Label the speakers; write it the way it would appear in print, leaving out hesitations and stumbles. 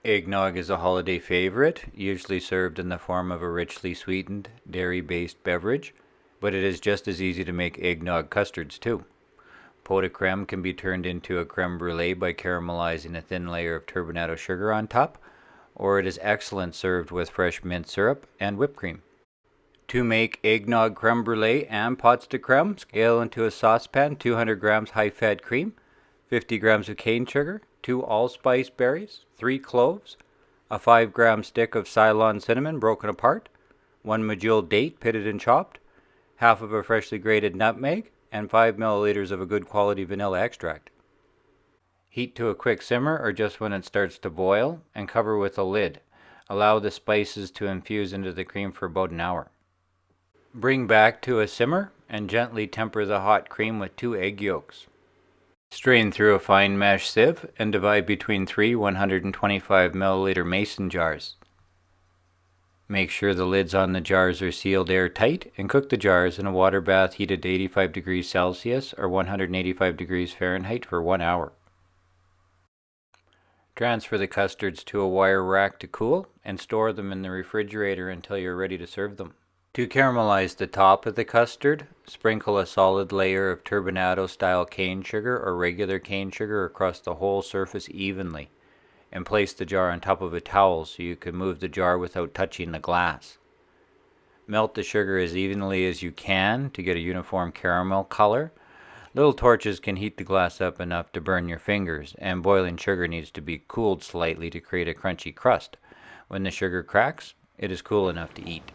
Speaker 1: Eggnog is a holiday favorite, usually served in the form of a richly sweetened, dairy-based beverage, but it is just as easy to make eggnog custards too. Pot de creme can be turned into a creme brulee by caramelizing a thin layer of turbinado sugar on top, or it is excellent served with fresh mint syrup and whipped cream. To make eggnog creme brulee and pots de creme, scale into a saucepan 200 grams high-fat cream, 50 grams of cane sugar, 2 allspice berries, 3 cloves, a 5-gram stick of Ceylon cinnamon broken apart, 1 medjool date pitted and chopped, half of a freshly grated nutmeg, and 5 milliliters of a good quality vanilla extract. Heat to a quick simmer or just when it starts to boil, and cover with a lid. Allow the spices to infuse into the cream for about an hour. Bring back to a simmer and gently temper the hot cream with 2 egg yolks. Strain through a fine mesh sieve and divide between 3 125 milliliter mason jars. Make sure the lids on the jars are sealed airtight and cook the jars in a water bath heated to 85 degrees Celsius or 185 degrees Fahrenheit for 1 hour. Transfer the custards to a wire rack to cool and store them in the refrigerator until you're ready to serve them. To caramelize the top of the custard, sprinkle a solid layer of turbinado style cane sugar or regular cane sugar across the whole surface evenly, and place the jar on top of a towel so you can move the jar without touching the glass. Melt the sugar as evenly as you can to get a uniform caramel color. Little torches can heat the glass up enough to burn your fingers, and boiling sugar needs to be cooled slightly to create a crunchy crust. When the sugar cracks, it is cool enough to eat.